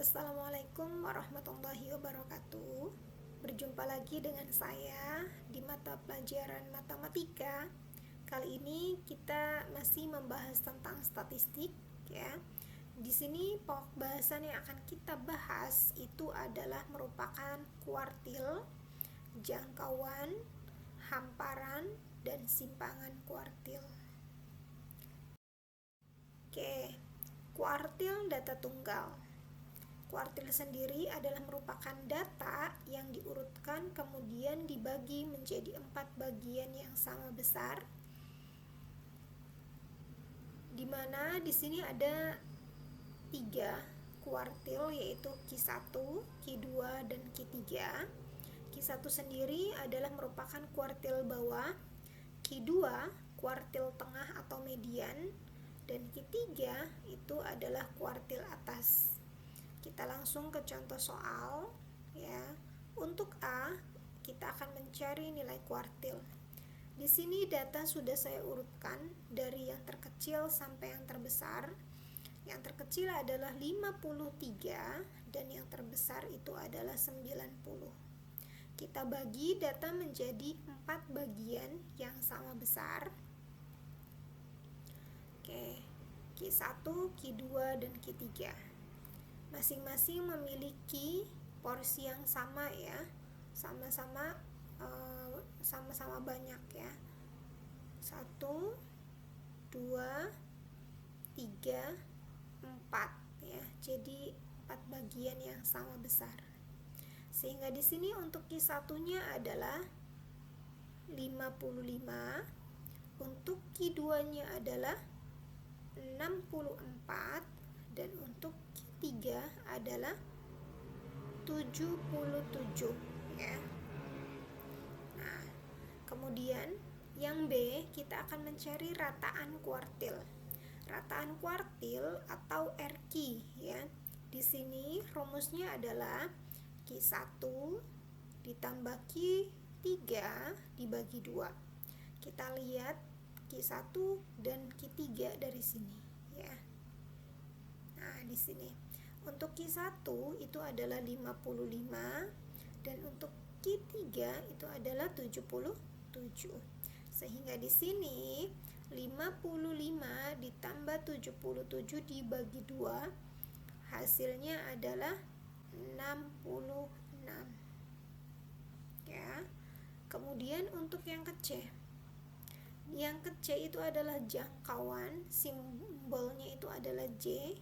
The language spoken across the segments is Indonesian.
Assalamualaikum warahmatullahi wabarakatuh. Berjumpa lagi dengan saya di mata pelajaran matematika. Kali ini kita masih membahas tentang statistik, ya. Di sini pokok bahasan yang akan kita bahas itu adalah merupakan kuartil, jangkauan, hamparan, dan simpangan kuartil. Oke, kuartil data tunggal. Kuartil sendiri adalah merupakan data yang diurutkan kemudian dibagi menjadi 4 bagian yang sama besar, di mana di sini ada 3 kuartil, yaitu Q1, Q2, dan Q3. Q1 sendiri adalah merupakan kuartil bawah, Q2 kuartil tengah atau median, dan Q3 itu adalah kuartil atas. Kita langsung ke contoh soal, ya. Untuk A, kita akan mencari nilai kuartil. Di sini data sudah saya urutkan dari yang terkecil sampai yang terbesar. Yang terkecil adalah 53 dan yang terbesar itu adalah 90. Kita bagi data menjadi 4 bagian yang sama besar. Oke, Q1, Q2, dan Q3. Masing-masing memiliki porsi yang sama, ya, sama-sama banyak, ya. 1, 2, 3, 4, ya. Jadi 4 bagian yang sama besar. Sehingga di sini untuk Q1-nya adalah 55, untuk Q2-nya adalah 64, dan untuk Q3 adalah 77, ya. Nah, kemudian yang B, kita akan mencari rataan kuartil. Rataan kuartil atau RQ, ya. Di sini rumusnya adalah Q1 ditambah Q3 dibagi 2. Kita lihat Q1 dan Q3 dari sini, ya. Nah, di sini untuk Q1 itu adalah 55 dan untuk Q3 itu adalah 77. Sehingga di sini 55 ditambah 77 dibagi 2 hasilnya adalah 66. Ya. Kemudian untuk yang C. Yang C itu adalah jangkauan, simbolnya itu adalah J.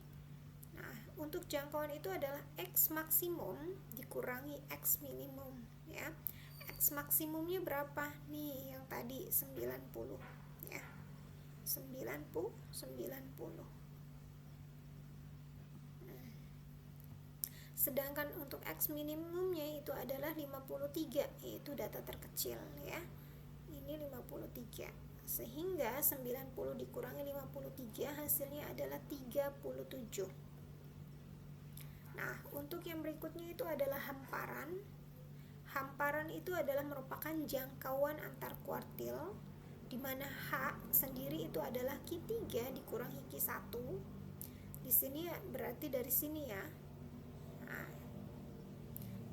Nah, untuk jangkauan itu adalah X maksimum dikurangi X minimum, ya. X maksimumnya berapa? Nih, yang tadi 90, ya. 90. Sedangkan untuk X minimumnya itu adalah 53, yaitu data terkecil, ya. Ini 53. Sehingga 90 dikurangi 53 hasilnya adalah 37. Nah, untuk yang berikutnya itu adalah hamparan. Hamparan itu adalah merupakan jangkauan antar kuartil, di mana H sendiri itu adalah Q3 dikurangi Q1. Di sini berarti dari sini, ya. Nah,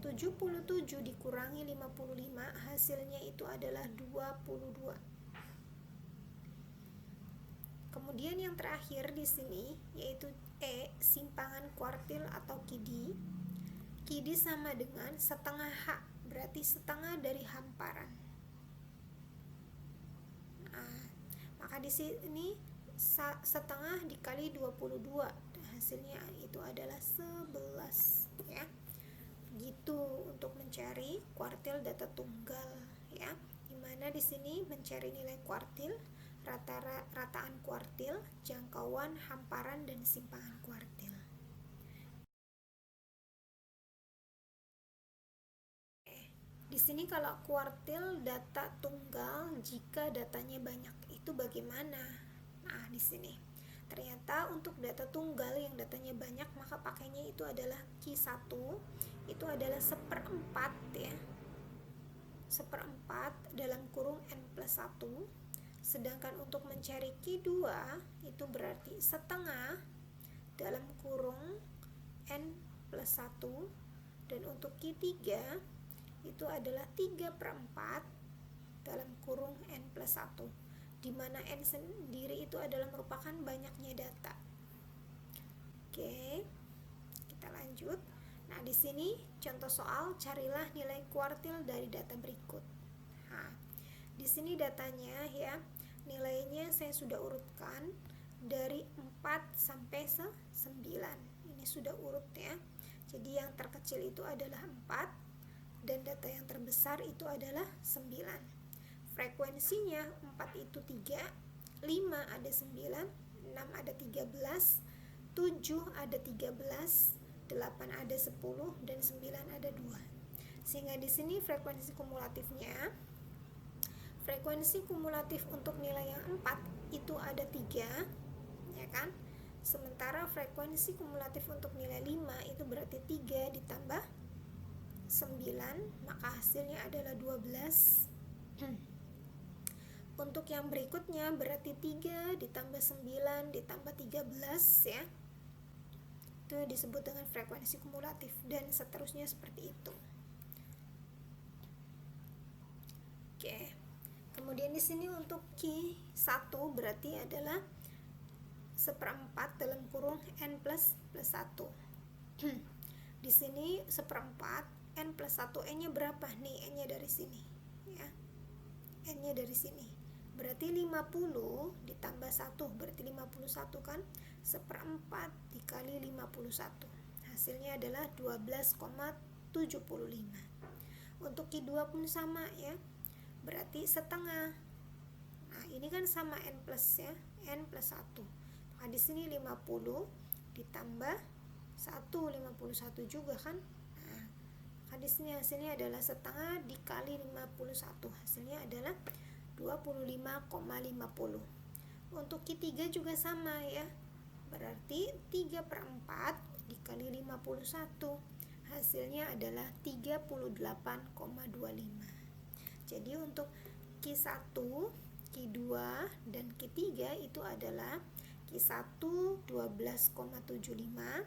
77 dikurangi 55 hasilnya itu adalah 22. Kemudian yang terakhir di sini yaitu E, simpangan kuartil atau KIDI. KIDI sama dengan setengah H, berarti setengah dari hamparan. Nah, maka di sini setengah dikali 22, hasilnya itu adalah 11, ya. Begitu untuk mencari kuartil data tunggal, ya. Dimana di sini mencari nilai kuartil, rataan kuartil, jangkauan, hamparan, dan simpangan kuartil. Di sini kalau kuartil data tunggal jika datanya banyak itu bagaimana? Nah, di sini ternyata untuk data tunggal yang datanya banyak maka pakainya itu adalah Q1 itu adalah 1/4, ya. 1/4 dalam kurung N+1. Sedangkan untuk mencari Q2 itu berarti setengah dalam kurung N+1, plus 1, dan untuk Q3 itu adalah 3/4 dalam kurung N plus 1, di mana N sendiri itu adalah merupakan banyaknya data. Oke, kita lanjut. Nah, di sini contoh soal, carilah nilai kuartil dari data berikut. Nah, di sini datanya ya, nilainya saya sudah urutkan dari 4 sampai 9. Ini sudah urut ya. Jadi yang terkecil itu adalah 4 dan data yang terbesar itu adalah 9. Frekuensinya 4 itu 3, 5 ada 9, 6 ada 13, 7 ada 13, 8 ada 10, dan 9 ada 2. Sehingga di sini frekuensi kumulatif untuk nilai yang 4 itu ada 3, ya kan? Sementara frekuensi kumulatif untuk nilai 5 itu berarti 3 ditambah 9, maka hasilnya adalah 12. Untuk yang berikutnya berarti 3 ditambah 9 ditambah 13 ya. Itu disebut dengan frekuensi kumulatif, dan seterusnya seperti itu. Oke. Kemudian di sini untuk Q1 berarti adalah 1/4 dalam kurung N plus 1. Di sini 1/4 N plus 1, N-nya berapa nih? N-nya dari sini ya. N-nya dari sini. Berarti 50 ditambah 1 berarti 51 kan? 1/4 dikali 51. Hasilnya adalah 12,75. Untuk Q2 pun sama ya. Berarti setengah. Nah, ini kan sama N plus ya, N plus 1. Nah, di sini 50 ditambah 1, 51 juga kan? Nah, di sini hasilnya adalah setengah dikali 51. Hasilnya adalah 25,50. Untuk Q3 juga sama ya. Berarti 3/4 dikali 51. Hasilnya adalah 38,25. Jadi untuk Q1, Q2, dan Q3 itu adalah Q1 12,75,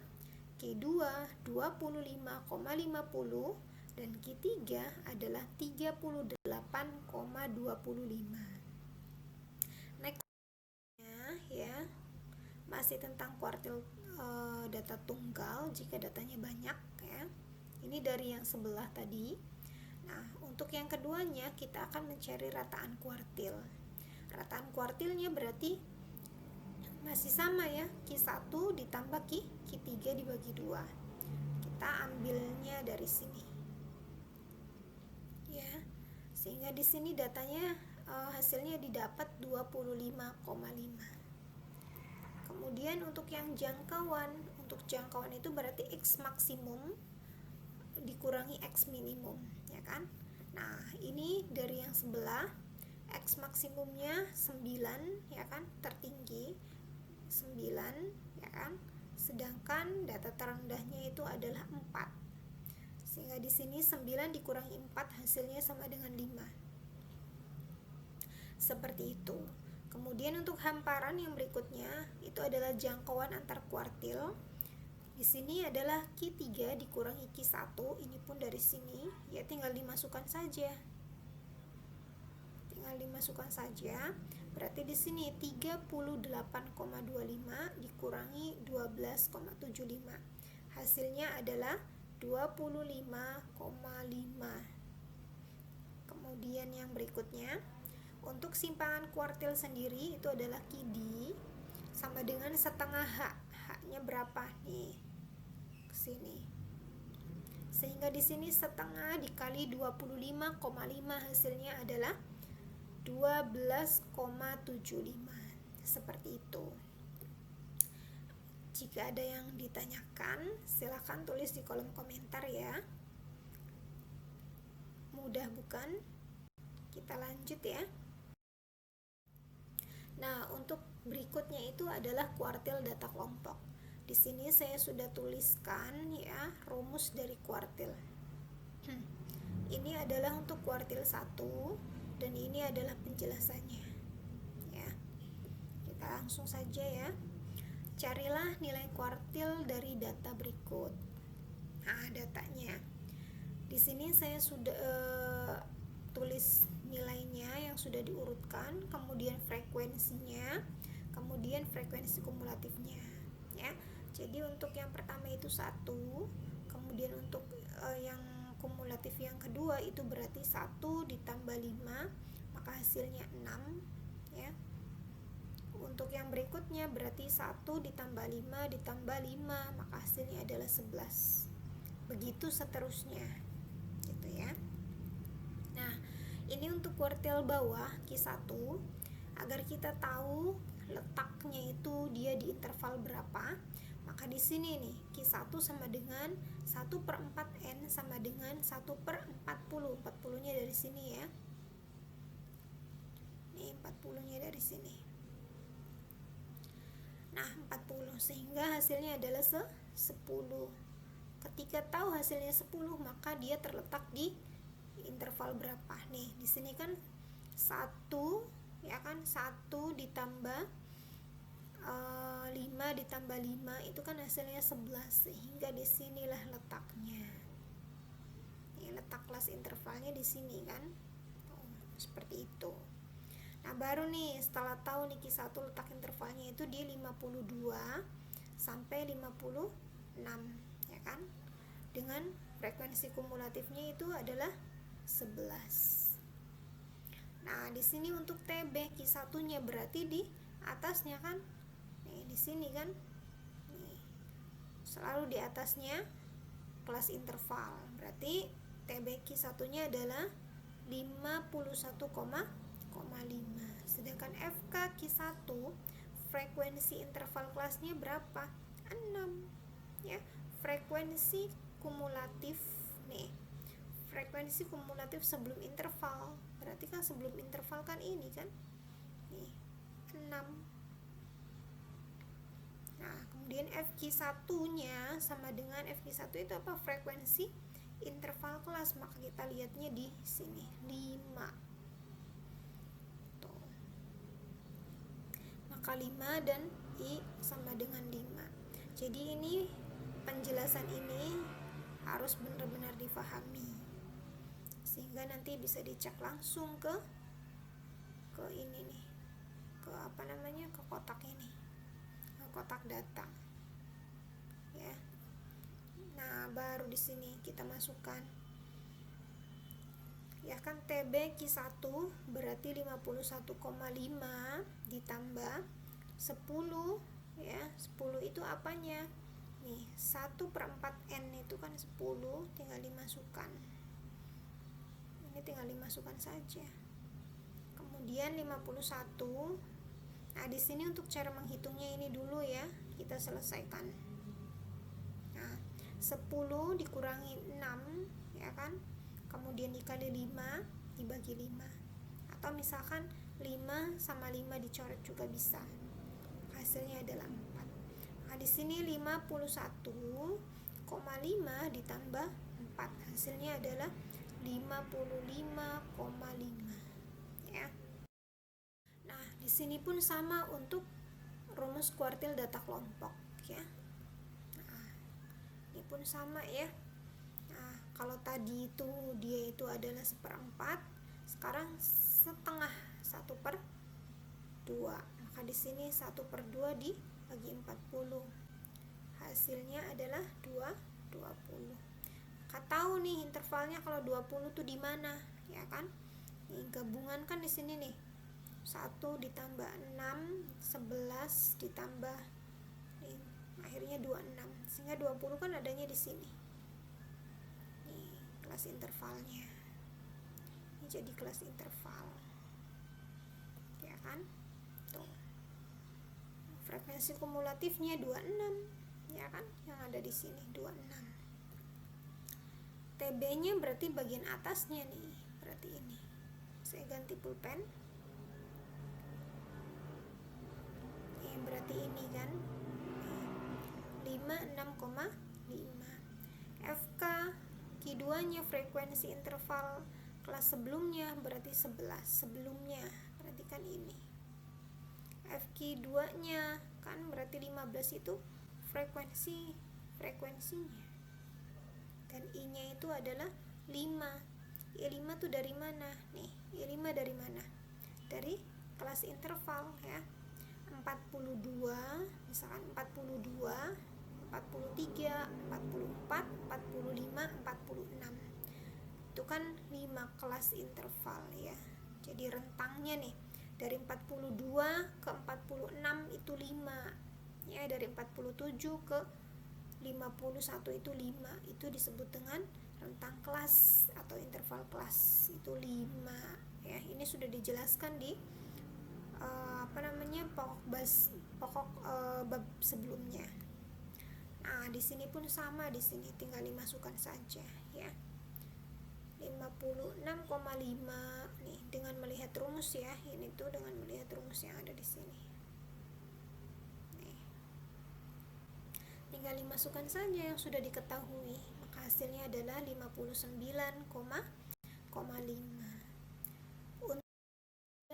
Q2 25,50, dan Q3 adalah 38,25. Nextnya ya, masih tentang kuartil data tunggal jika datanya banyak ya. Ini dari yang sebelah tadi. Nah, untuk yang keduanya kita akan mencari rataan kuartil. Rataan kuartilnya berarti masih sama ya, Q1 ditambah Q3 dibagi 2. Kita ambilnya dari sini. Ya. Sehingga di sini datanya hasilnya didapat 25,5. Kemudian untuk yang jangkauan, itu berarti X maksimum dikurangi X minimum, ya kan? Nah, ini dari yang sebelah, X maksimumnya 9, ya kan? Tertinggi 9, ya kan? Sedangkan data terendahnya itu adalah 4. Sehingga di sini 9 dikurangi 4 hasilnya sama dengan 5. Seperti itu. Kemudian untuk hamparan yang berikutnya itu adalah jangkauan antar kuartil. Di sini adalah Q3 dikurangi Q1, ini pun dari sini, ya tinggal dimasukkan saja. Berarti di sini 38,25 dikurangi 12,75. Hasilnya adalah 25,5. Kemudian yang berikutnya, untuk simpangan kuartil sendiri itu adalah Q_D sama dengan setengah H. H-nya berapa nih? Sini. Sehingga di sini setengah dikali 25,5 hasilnya adalah 12,75. Seperti itu. Jika ada yang ditanyakan, silakan tulis di kolom komentar ya. Mudah bukan? Kita lanjut ya. Nah, untuk berikutnya itu adalah kuartil data kelompok. Di sini saya sudah tuliskan ya rumus dari kuartil. Ini adalah untuk kuartil 1 dan ini adalah penjelasannya. Ya. Kita langsung saja ya. Carilah nilai kuartil dari data berikut. Nah, datanya. Di sini saya sudah tulis nilainya yang sudah diurutkan, kemudian frekuensinya, kemudian frekuensi kumulatifnya, ya. Jadi untuk yang pertama itu 1, kemudian untuk yang kumulatif yang kedua itu berarti 1 ditambah 5, maka hasilnya 6, ya. Untuk yang berikutnya berarti 1 ditambah 5 ditambah 5, maka hasilnya adalah 11. Begitu seterusnya, gitu ya. Nah, ini untuk kuartil bawah Q1, agar kita tahu letaknya itu dia di interval berapa, maka di sini nih Q1 sama dengan 1/4N sama dengan 1/40. 40-nya dari sini ya. Nih 40-nya dari sini. Nah, 40 sehingga hasilnya adalah 10. Ketika tahu hasilnya 10, maka dia terletak di interval berapa. Nih, di sini kan 1 ya kan, 1 ditambah 5 ditambah 5 itu kan hasilnya 11, sehingga disinilah letaknya. Ini letak kelas intervalnya di sini kan. Seperti itu. Nah, baru nih setelah tahu nih Q1 letak intervalnya itu di 52 sampai 56, ya kan? Dengan frekuensi kumulatifnya itu adalah 11. Nah, di sini untuk TB Q1-nya berarti di atasnya kan? Nih, di sini kan? Nih. Selalu di atasnya kelas interval. Berarti TB Q1-nya adalah 51,5. Sedangkan FK Q1 frekuensi interval kelasnya berapa? 6. Ya, frekuensi kumulatif nih. Frekuensi kumulatif sebelum interval. Berarti kan sebelum interval kan ini kan? Nih, 6. Nah, kemudian FQ1-nya sama dengan FQ1 itu apa? Frekuensi interval kelas. Maka kita lihatnya di sini, 5. Tuh. Maka 5 dan I sama dengan 5. Jadi ini penjelasan ini harus benar-benar difahami, sehingga nanti bisa dicek langsung ke ini nih, ke apa namanya, ke kotak ini, ke kotak data ya. Nah, baru di sini kita masukkan ya kan, TB Q1 berarti 51,5 ditambah 10 ya. 10 itu apanya nih, 1/4N itu kan 10, tinggal dimasukkan. Ini tinggal dimasukkan saja. Kemudian 51. Nah, di sini untuk cara menghitungnya ini dulu ya, kita selesaikan. Nah, 10 dikurangi 6 ya kan, kemudian dikali 5 dibagi 5, atau misalkan 5 sama 5 dicoret juga bisa. Hasilnya adalah 4. Nah, di sini 51,5 ditambah 4, hasilnya adalah 55,5 ya. Nah, di sini pun sama untuk rumus kuartil data kelompok ya. Nah, ini pun sama ya. Nah, kalau tadi itu dia itu adalah 1/4, sekarang setengah, 1/2. Maka di sini 1/2 dibagi 40. Hasilnya adalah 20. Maka tahu nih intervalnya kalau 20 tuh di mana, ya kan? Nih, gabungan kan di sini nih. 1 ditambah 6, 11 ditambah nih, akhirnya 26. Sehingga 20 kan adanya di sini. Nih, kelas intervalnya. Ini jadi kelas interval. Ya kan? Tuh. Frekuensi kumulatifnya 26, ya kan? Yang ada di sini 26. TB-nya berarti bagian atasnya nih. Berarti ini. Saya ganti pulpen. Ini berarti ini kan. 56,5. FK Q2-nya frekuensi interval kelas sebelumnya berarti 11. Sebelumnya berarti kan ini. FQ2-nya kan berarti 15 itu frekuensinya. dan I-nya itu adalah 5. I5 tuh dari mana? Nih, I5 dari mana? Dari kelas interval ya. 42, misalkan 42, 43, 44, 45, 46. Itu kan 5 kelas interval ya. Jadi rentangnya nih dari 42 ke 46 itu 5. Ya, dari 47 ke 51 itu 5. Itu disebut dengan rentang kelas atau interval kelas. Itu 5 ya. Ini sudah dijelaskan di pokok bab sebelumnya. Nah, di sini pun sama, di sini tinggal dimasukkan saja ya. 56,5 nih dengan melihat rumus ya. Ini tuh dengan melihat rumus yang ada di sini. Nih. Tinggal dimasukkan saja yang sudah diketahui. Maka hasilnya adalah 59,5.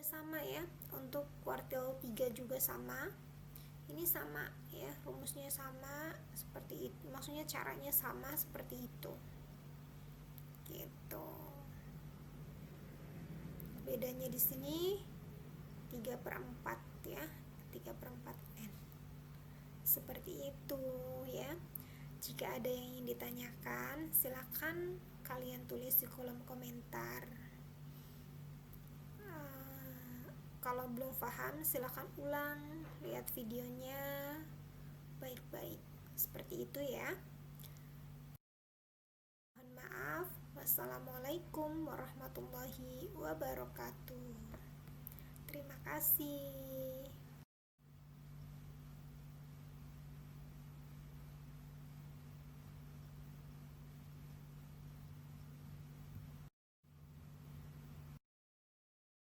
Sama ya, untuk kuartil 3 juga sama. Ini sama ya, rumusnya sama seperti itu, maksudnya caranya sama seperti itu gitu. Bedanya di sini 3/4 ya, 3/4 N seperti itu ya. Jika ada yang ingin ditanyakan, silakan kalian tulis di kolom komentar. Kalau belum paham, silakan ulang, lihat videonya baik-baik. Seperti itu ya. Mohon maaf. Wassalamualaikum warahmatullahi wabarakatuh. Terima kasih.